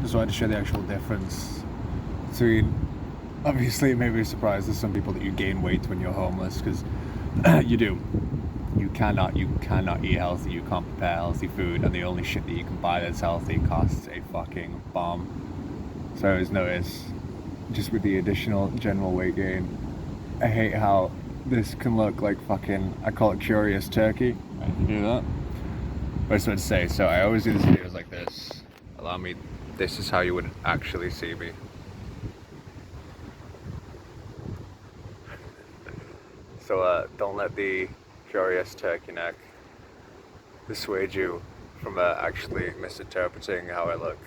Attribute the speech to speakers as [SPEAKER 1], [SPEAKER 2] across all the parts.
[SPEAKER 1] just wanted to show the actual difference between, obviously it may be a surprise to some people that you gain weight when you're homeless, because you do. You cannot eat healthy, you can't prepare healthy food, and the only shit that you can buy that's healthy costs a fucking bomb. So I always notice, just with the additional general weight gain, I hate how this can look like fucking, I call it curious turkey. I can do that. But I just want to say, so I always do these videos like this. Allow me, this is how you would actually see me. So don't let the curious turkey neck dissuade you from actually misinterpreting how I look.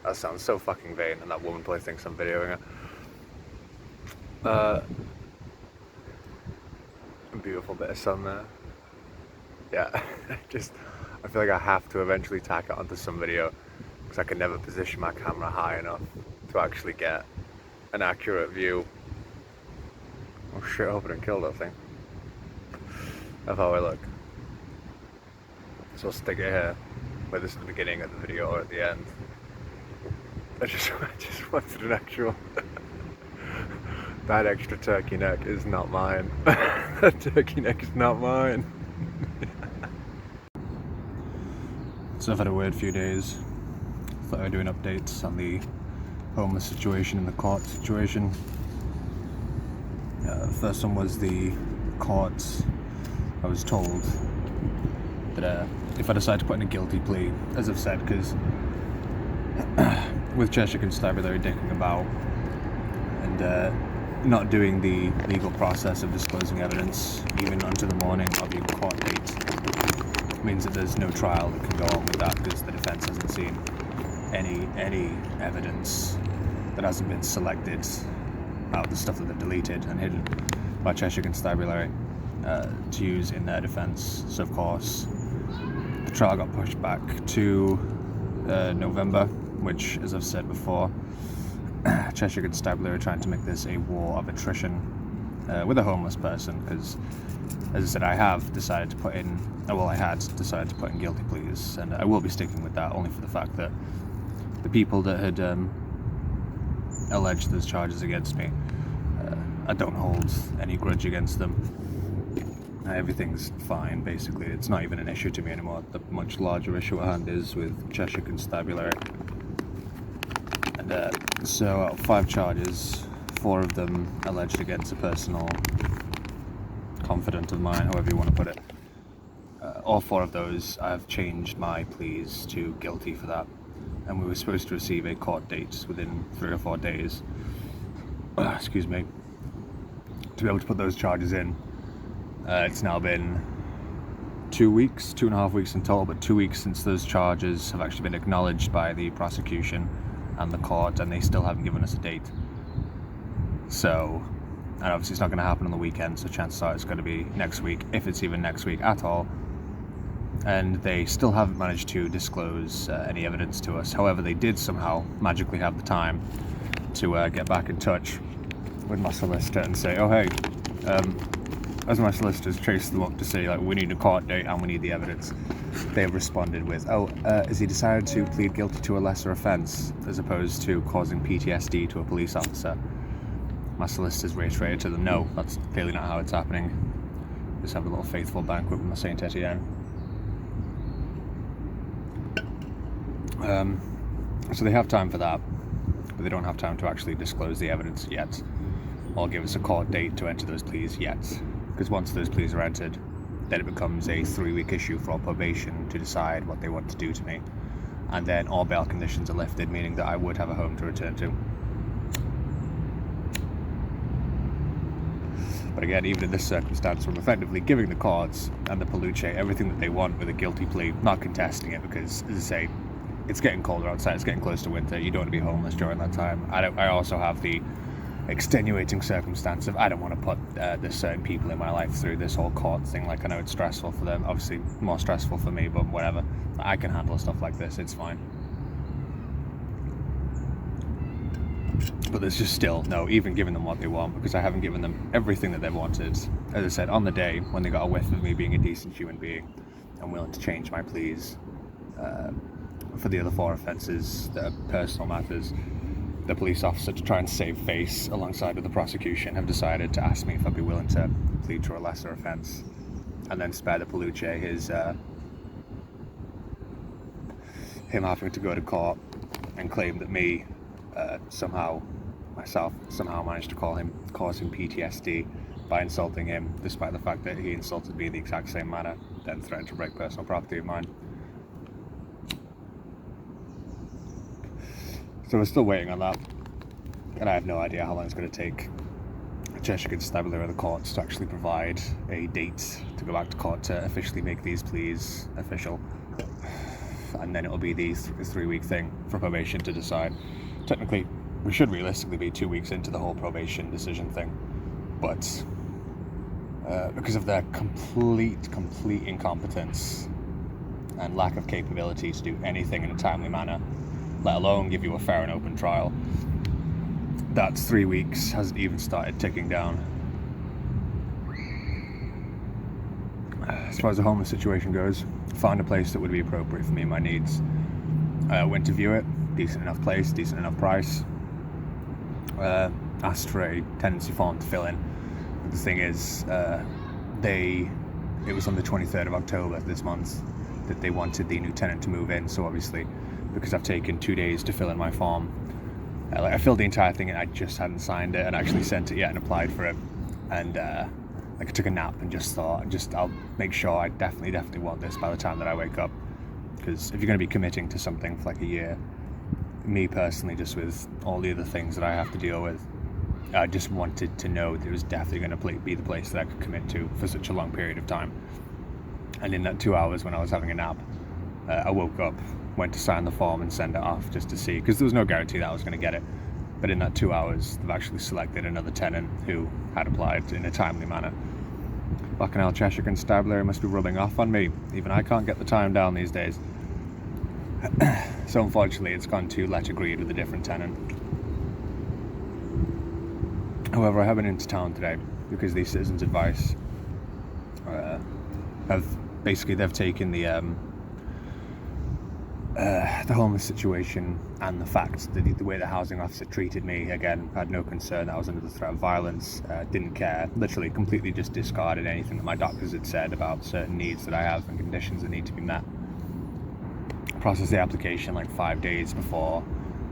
[SPEAKER 1] That sounds so fucking vain, and that woman probably thinks I'm videoing her. A beautiful bit of sun there. Yeah, I feel like I have to eventually tack it onto some video, because I can never position my camera high enough to actually get an accurate view. Oh shit, I hope I didn't kill that thing. Of how I look. So I'll stick it here, whether it's at the beginning of the video or at the end. I just wanted an actual... That extra turkey neck is not mine. That turkey neck is not mine. So I've had a weird few days. Thought I'd do an update on the homeless situation and the court situation. The first one was the courts. I was told that if I decide to put in a guilty plea, as I've said, because with Cheshire Constabulary dicking about and not doing the legal process of disclosing evidence even until the morning of your court date means that there's no trial that can go on with that, because the defence hasn't seen any evidence that hasn't been selected out of the stuff that they've deleted and hidden by Cheshire Constabulary to use in their defence. So of course the trial got pushed back to November, which, as I've said before, Cheshire Constabulary are trying to make this a war of attrition with a homeless person, because, as I said, I had decided to put in guilty pleas, and I will be sticking with that, only for the fact that the people that had alleged those charges against me, I don't hold any grudge against them. Everything's fine, basically. It's not even an issue to me anymore. The much larger issue at hand is with Cheshire Constabulary. And so out of 5 charges, 4 of them alleged against a personal confidant of mine, however you want to put it. All 4 of those, I've changed my pleas to guilty for that. And we were supposed to receive a court date within 3 or 4 days. Excuse me. To be able to put those charges in. It's now been 2 weeks, 2.5 weeks in total, but 2 weeks since those charges have actually been acknowledged by the prosecution and the court, and they still haven't given us a date. So, and obviously it's not going to happen on the weekend, so chances are it's going to be next week, if it's even next week at all. And they still haven't managed to disclose any evidence to us. However, they did somehow magically have the time to get back in touch with my solicitor and say, oh hey, as my solicitors chased them up to say, like, we need a court date and we need the evidence, they have responded with, has he decided to plead guilty to a lesser offence as opposed to causing PTSD to a police officer? My solicitors reiterated to them, no, that's clearly not how it's happening. Just have a little faithful banquet with my Saint Etienne. So they have time for that, but they don't have time to actually disclose the evidence yet, or give us a court date to enter those pleas yet. Because once those pleas are entered, then it becomes a 3-week issue for our probation to decide what they want to do to me. And then all bail conditions are lifted, meaning that I would have a home to return to. But again, even in this circumstance, I'm effectively giving the courts and the Paluche everything that they want with a guilty plea, not contesting it, because, as I say, it's getting colder outside, it's getting close to winter, you don't want to be homeless during that time. I also have the extenuating circumstance of I don't want to put there's certain people in my life through this whole court thing. Like, I know it's stressful for them, obviously more stressful for me, but whatever. I can handle stuff like this, it's fine. But there's just still no even giving them what they want, because I haven't given them everything that they've wanted. As I said, on the day when they got a whiff of me being a decent human being and willing to change my pleas, for the other 4 offences that are personal matters, the police officer, to try and save face alongside with the prosecution, have decided to ask me if I'd be willing to plead to a lesser offence and then spare the Paluche him having to go to court and claim that somehow managed to cause him PTSD by insulting him, despite the fact that he insulted me in the exact same manner, then threatened to break personal property of mine. So we're still waiting on that, and I have no idea how long it's going to take Cheshire Constabulary or the courts to actually provide a date to go back to court to officially make these pleas official. And then it'll be the 3-week thing for probation to decide. Technically, we should realistically be 2 weeks into the whole probation decision thing, but because of their complete incompetence and lack of capability to do anything in a timely manner, let alone give you a fair and open trial, that 3 weeks hasn't even started ticking down. As far as the homeless situation goes, found a place that would be appropriate for me and my needs. Went to view it, decent enough place, decent enough price. Asked for a tenancy form to fill in. But the thing is, it was on the 23rd of October this month that they wanted the new tenant to move in. So obviously, because I've taken 2 days to fill in my form, I filled the entire thing and I just hadn't signed it and actually sent it yet and applied for it. And I took a nap and just thought, I'll make sure I definitely want this by the time that I wake up. Because if you're going to be committing to something for like a year, me personally, just with all the other things that I have to deal with, I just wanted to know that it was definitely going to be the place that I could commit to for such a long period of time. And in that 2 hours when I was having a nap, I woke up, went to sign the form and send it off just to see, because there was no guarantee that I was going to get it. But in that 2 hours, they've actually selected another tenant who had applied in a timely manner. Fucking hell, Cheshire Constabulary must be rubbing off on me. Even I can't get the time down these days. So unfortunately, it's gone to let agreed with a different tenant. However, I have been into town today because the citizens' advice they've taken the homeless situation and the fact that the way the housing officer treated me, again, had no concern that I was under the threat of violence, didn't care, literally completely just discarded anything that my doctors had said about certain needs that I have and conditions that need to be met. Processed the application like 5 days before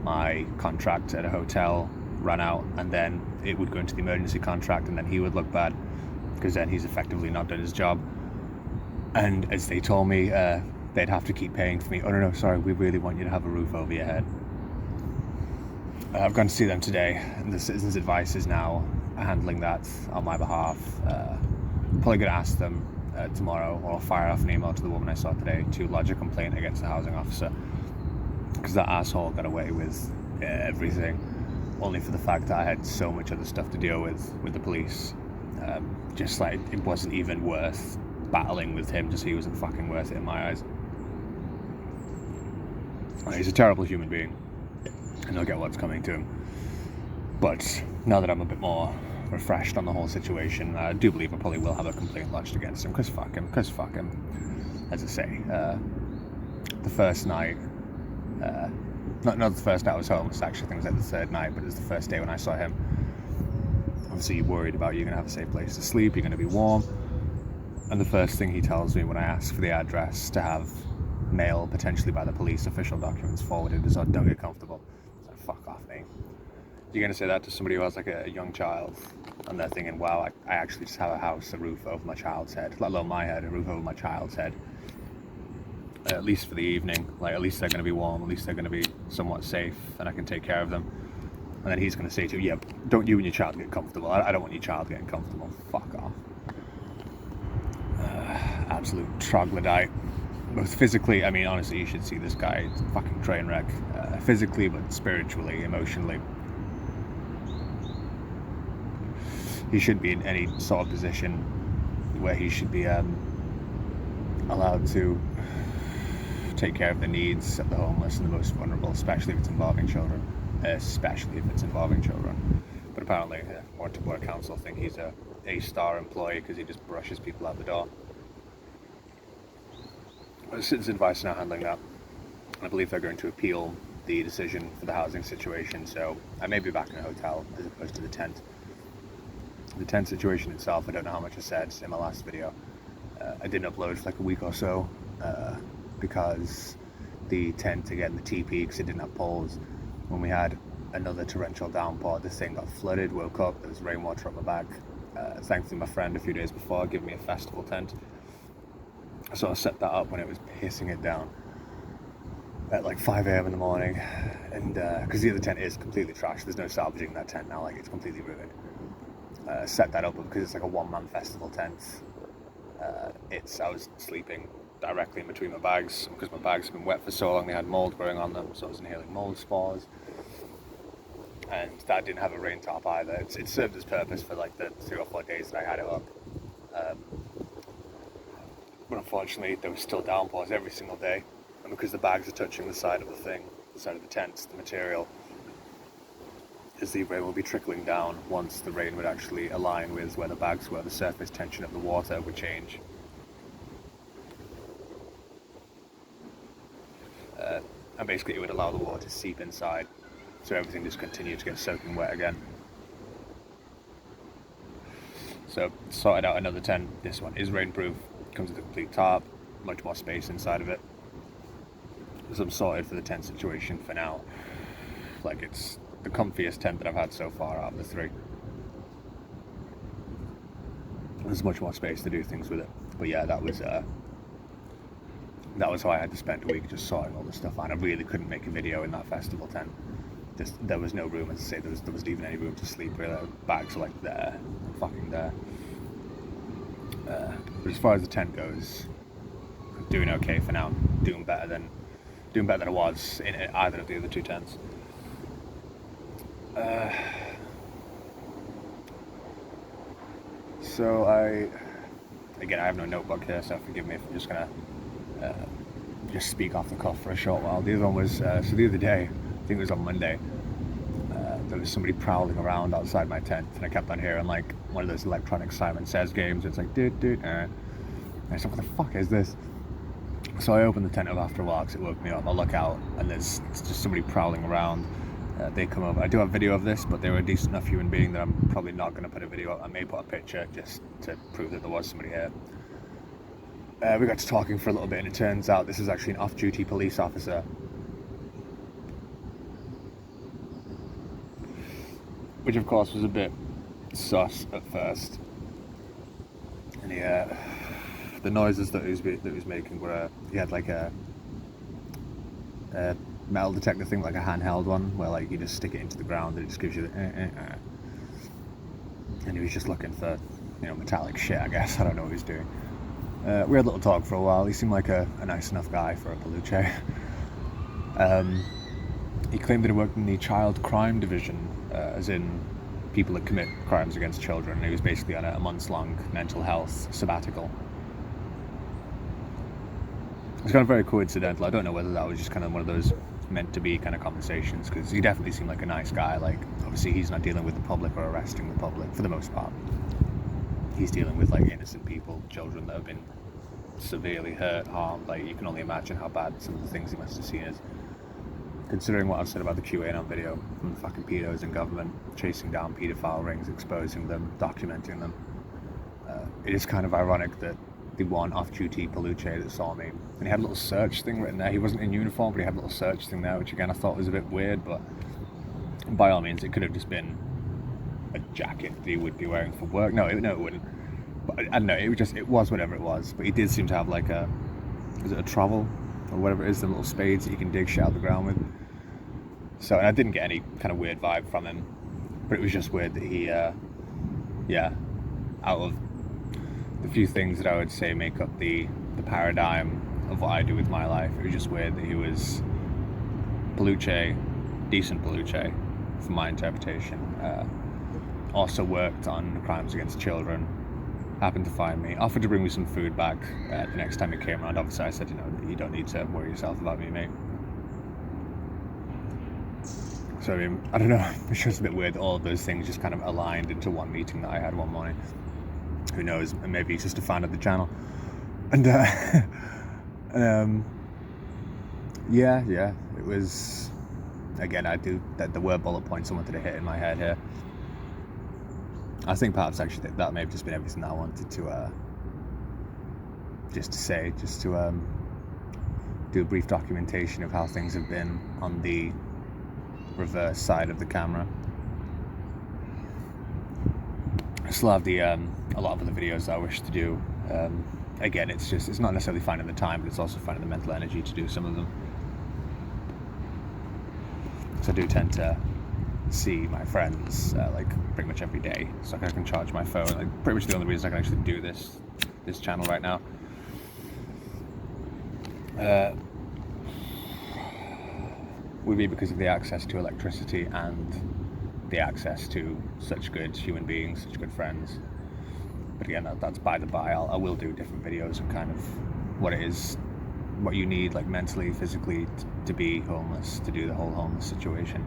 [SPEAKER 1] my contract at a hotel ran out, and then it would go into the emergency contract, and then he would look bad because then he's effectively not done his job. And as they told me, they'd have to keep paying for me. Oh no, sorry, we really want you to have a roof over your head. I've gone to see them today, and the citizens' advice is now handling that on my behalf. Probably going to ask them tomorrow, or I'll fire off an email to the woman I saw today to lodge a complaint against the housing officer, because that asshole got away with everything, only for the fact that I had so much other stuff to deal with the police. Just like, it wasn't even worth battling with him, just he wasn't fucking worth it in my eyes. He's a terrible human being, and I'll get what's coming to him. But now that I'm a bit more refreshed on the whole situation, I do believe I probably will have a complaint lodged against him, because fuck him. As I say, the first night, not the first night I was homeless, actually, I think it was like the third night, but it was the first day when I saw him. Obviously you're worried about you're going to have a safe place to sleep, you're going to be warm, and the first thing he tells me when I ask for the address to have mail, potentially by the police, official documents forwarded, is, "Oh, don't get comfortable." So fuck off, mate. You're going to say that to somebody who has like a young child, and they're thinking, wow, I actually just have a house, a roof over my child's head, let alone my head, a roof over my child's head, at least for the evening. Like, at least they're going to be warm, at least they're going to be somewhat safe, and I can take care of them. And then he's going to say to you, yeah, don't you and your child get comfortable. I don't want your child getting comfortable. Fuck off. Absolute troglodyte. Both physically, I mean, honestly, you should see this guy. It's a fucking train wreck. Physically, but spiritually, emotionally. He should be in any sort of position where he should be allowed to take care of the needs of the homeless and the most vulnerable, especially if it's involving children. But apparently, Water Council think he's a A-star employee because he just brushes people out the door. The citizens' advice is now handling that. I believe they're going to appeal the decision for the housing situation, so I may be back in a hotel as opposed to the tent. The tent situation itself, I don't know how much I said in my last video. I didn't upload for like a week or so because the tent, again, the teepee, because it didn't have poles. When we had another torrential downpour, this thing got flooded, woke up, there was rainwater up my back. Thankfully my friend a few days before gave me a festival tent, so I set that up when it was pissing it down at like 5 a.m. in the morning, and because the other tent is completely trashed, there's no salvaging that tent now, like it's completely ruined. Set that up because it's like a one-man festival tent. I was sleeping directly in between my bags because my bags have been wet for so long, they had mold growing on them, so I was inhaling mold spores. And that didn't have a rain top either. It served its purpose for like the 3 or 4 days that I had it up. But unfortunately, there was still downpours every single day. And because the bags are touching the side of the thing, the side of the tent, the material, as the rain will be trickling down, once the rain would actually align with where the bags were, the surface tension of the water would change. And basically it would allow the water to seep inside, so everything just continued to get soaking wet again. So sorted out another tent. This one is rainproof, comes with a complete tarp, much more space inside of it. So I'm sorted for the tent situation for now. Like, it's the comfiest tent that I've had so far out of the 3. There's much more space to do things with it. But yeah, that was how I had to spend a week just sorting all this stuff out. I really couldn't make a video in that festival tent. There was no room, as I say, there wasn't even any room to sleep really. Bags are like there, fucking there. But as far as the tent goes, I'm doing okay for now. Doing better than I was in either of the other 2 tents. So I have no notebook here, so forgive me if I'm just gonna just speak off the cuff for a short while. The other one was, so the other day, I think it was on Monday, there was somebody prowling around outside my tent, and I kept on hearing like one of those electronic Simon Says games. It's like, and I said, what the fuck is this? So I opened the tent up after a while because it woke me up. I look out and there's just somebody prowling around. They come over. I do have video of this, but they were a decent enough human being that I'm probably not going to put a video up. I may put a picture just to prove that there was somebody here. We got to talking for a little bit, and it turns out this is actually an off-duty police officer. Which of course was a bit sus at first. And the noises that he was making were, he had like a metal detector thing, like a handheld one, where like you just stick it into the ground and it just gives you the and he was just looking for, metallic shit, I guess. I don't know what he was doing. We had a little talk for a while. He seemed like a nice enough guy for a Paluche. He claimed that he worked in the child crime division, as in people that commit crimes against children. He was basically on a months-long mental health sabbatical. It's kind of very coincidental. I don't know whether that was just kind of one of those meant to be kind of conversations, because he definitely seemed like a nice guy. Like, obviously he's not dealing with the public or arresting the public for the most part. He's dealing with like innocent people, children that have been severely hurt, harmed. Like, you can only imagine how bad some of the things he must have seen is. Considering what I've said about the QAnon video, from the fucking pedos in government chasing down paedophile rings, exposing them, documenting them, it is kind of ironic that the one off-duty Paluche that saw me, and he had a little search thing written there. He wasn't in uniform, but he had a little search thing there, which again I thought was a bit weird, but by all means it could have just been a jacket that he would be wearing for work. No, it wouldn't. But I don't know, it was whatever it was. But he did seem to have like is it a trowel or whatever it is, the little spades that you can dig shit out of the ground with. So, and I didn't get any kind of weird vibe from him, but it was just weird that he, out of the few things that I would say make up the paradigm of what I do with my life, it was just weird that he was Paluche, decent Paluche, from my interpretation. Also worked on crimes against children, happened to find me, offered to bring me some food back the next time he came around. Obviously I said, you don't need to worry yourself about me, mate. So I mean, I don't know, it's just a bit weird that all of those things just kind of aligned into one meeting that I had one morning. Who knows, maybe he's just a fan of the channel. And Yeah, it was, again, there were bullet points I wanted to hit in my head here. I think perhaps actually that may have just been everything that I wanted to just to do a brief documentation of how things have been on the reverse side of the camera. I still have a lot of other videos that I wish to do. Again, it's not necessarily finding the time, but it's also finding the mental energy to do some of them. So I do tend to see my friends like pretty much every day, so I can charge my phone. Like, pretty much the only reason I can actually do this channel right now. Would be because of the access to electricity and the access to such good human beings, such good friends. But again, that's by the by. I will do different videos of kind of what you need, like mentally, physically, to be homeless, to do the whole homeless situation.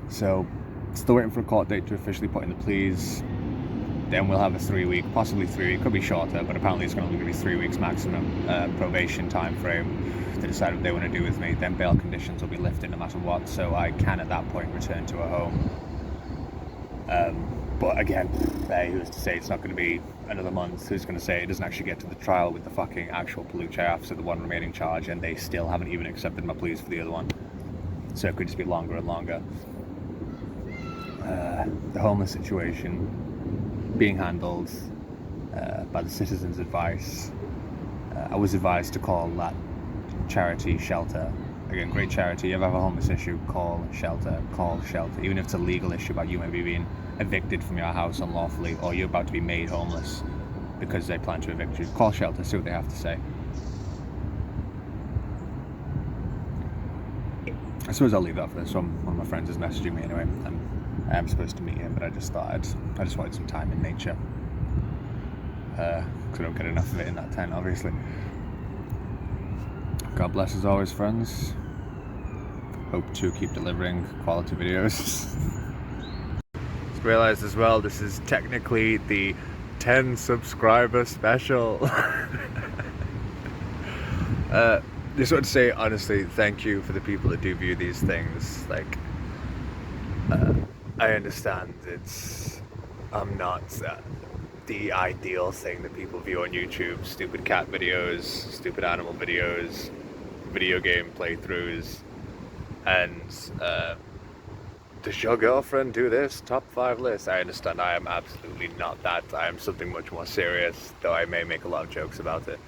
[SPEAKER 1] So, still waiting for a court date to officially put in the pleas. Then we'll have a 3-week, possibly 3 week, could be shorter, but apparently it's going to be 3 weeks maximum probation time frame to decide what they want to do with me. Then bail conditions will be lifted no matter what, so I can at that point return to a home. But again, who's to say it's not going to be another month? Who's going to say it doesn't actually get to the trial with the fucking actual Paluche officer, the one remaining charge, and they still haven't even accepted my pleas for the other one? So it could just be longer and longer. The homeless situation being handled by the citizens' advice. I was advised to call that charity Shelter. Again, great charity. You ever have a homeless issue, call Shelter. Even if it's a legal issue about you maybe being evicted from your house unlawfully, or you're about to be made homeless because they plan to evict you, call Shelter, see what they have to say. I suppose I'll leave that for this one. One of my friends is messaging me anyway. I am supposed to meet him, but I just wanted some time in nature. Because I don't get enough of it in that tent, obviously. God bless as always, friends. Hope to keep delivering quality videos. Just realised as well, this is technically the 10 subscriber special. Just want to say, honestly, thank you for the people that do view these things. Like, I understand I'm not the ideal thing that people view on YouTube. Stupid cat videos, stupid animal videos, video game playthroughs, and does your girlfriend do this? Top 5 list. I understand I am absolutely not that. I am something much more serious, though I may make a lot of jokes about it.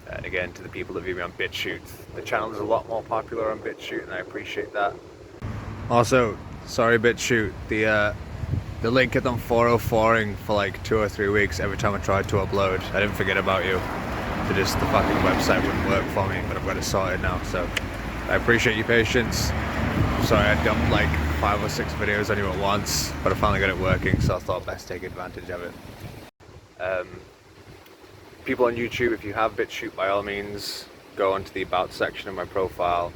[SPEAKER 1] And again, to the people that view me on BitChute, the channel is a lot more popular on BitChute, and I appreciate that. Also, sorry BitChute, the link kept on 404ing for like 2 or 3 weeks every time I tried to upload. I didn't forget about you. The fucking website wouldn't work for me, but I've got it sorted now, so I appreciate your patience. I'm sorry I dumped like 5 or 6 videos on you at once, but I finally got it working, so I thought best take advantage of it. People on YouTube, if you have BitChute, by all means, go onto the About section of my profile,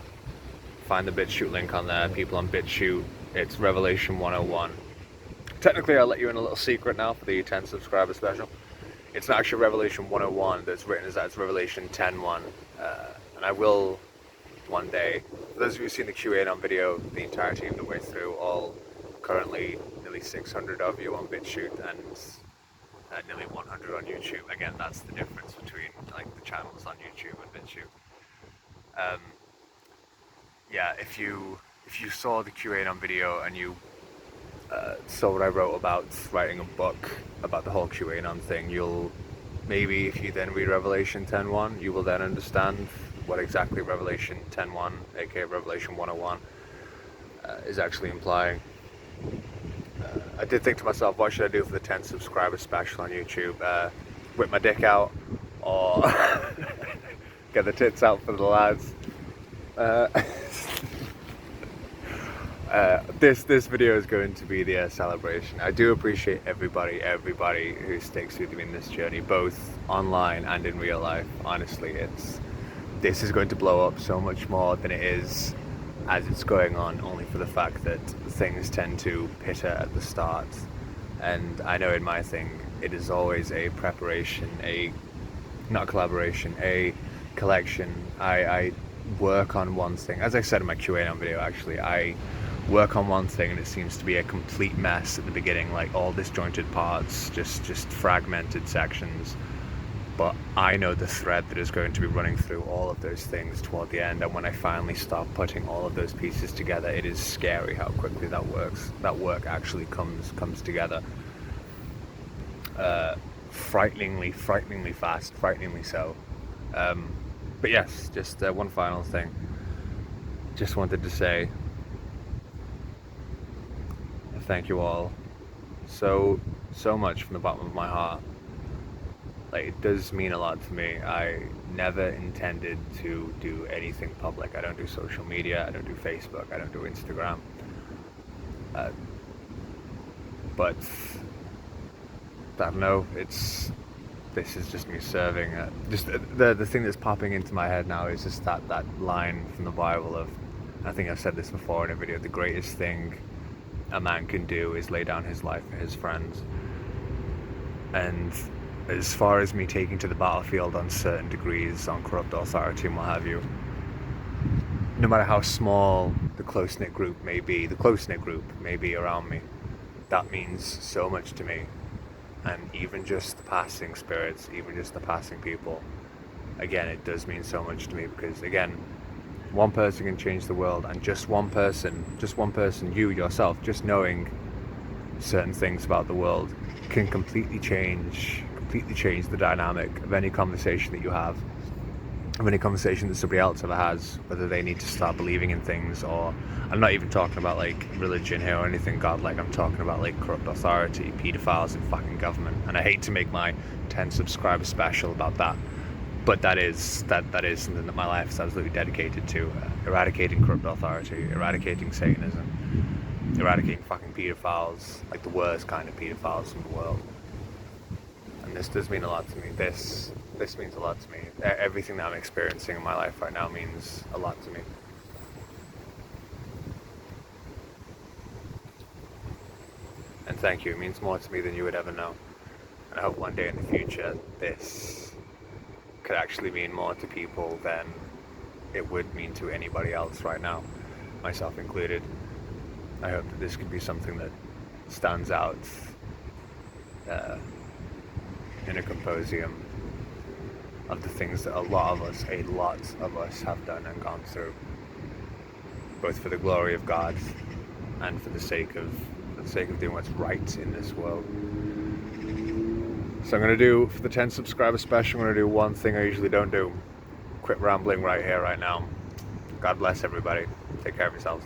[SPEAKER 1] find the BitChute link on there. People on BitChute, it's Revelation 101. Technically, I'll let you in a little secret now for the 10 subscriber special. It's not actually Revelation 101 that's written as that, it's Revelation 10:1. And I will, one day, for those of you who've seen the QA on video, the entirety of the way through, all currently nearly 600 of you on BitChute and nearly 100 on YouTube. Again, that's the difference between like the channels on YouTube and BitChute. Yeah, if you saw the QA on video and you saw what I wrote about writing a book about the whole QAnon thing, you'll maybe, if you then read Revelation 10:1, you will then understand what exactly Revelation 10:1, aka Revelation 101, is actually implying. I did think to myself, what should I do for the 10 subscriber special on YouTube? Whip my dick out, or get the tits out for the lads. This video is going to be the celebration. I do appreciate everybody who sticks with me in this journey, both online and in real life. Honestly, this is going to blow up so much more than it is as it's going on, only for the fact that things tend to pitter at the start. And I know in my thing, it is always a preparation, not a collaboration, a collection. I work on one thing. As I said in my QA video, actually, I work on one thing and it seems to be a complete mess at the beginning, like all disjointed parts, just fragmented sections. But I know the thread that is going to be running through all of those things toward the end, and when I finally start putting all of those pieces together, it is scary how quickly that work actually comes together. Frighteningly fast, frighteningly so. But yes, just one final thing. Just wanted to say thank you all so much from the bottom of my heart. Like, it does mean a lot to me. I never intended to do anything public. I don't do social media, I don't do Facebook, I don't do Instagram. But I don't know, this is just me serving. Just the thing that's popping into my head now is just that line from the Bible of, I think I've said this before in a video, the greatest thing a man can do is lay down his life for his friends. And as far as me taking to the battlefield on certain degrees, on corrupt authority and what have you, no matter how small the close-knit group may be around me, that means so much to me. And even just the passing spirits, even just the passing people, again, it does mean so much to me, because again, one person can change the world, and just one person, you yourself, just knowing certain things about the world can completely change the dynamic of any conversation that you have, of any conversation that somebody else ever has, whether they need to start believing in things. Or I'm not even talking about like religion here or anything godlike. I'm talking about like corrupt authority, pedophiles, and fucking government. And I hate to make my 10 subscriber special about that, but that is something that my life is absolutely dedicated to. Eradicating corrupt authority, eradicating Satanism, eradicating fucking pedophiles, like the worst kind of pedophiles in the world. And this does mean a lot to me. This means a lot to me. Everything that I'm experiencing in my life right now means a lot to me. And thank you. It means more to me than you would ever know. And I hope one day in the future this could actually mean more to people than it would mean to anybody else right now, myself included. I hope that this could be something that stands out in a composium of the things that a lot of us have done and gone through, both for the glory of God and for the sake of doing what's right in this world. So I'm going to do, for the 10 subscriber special, I'm going to do one thing I usually don't do. Quit rambling right here, right now. God bless everybody. Take care of yourselves.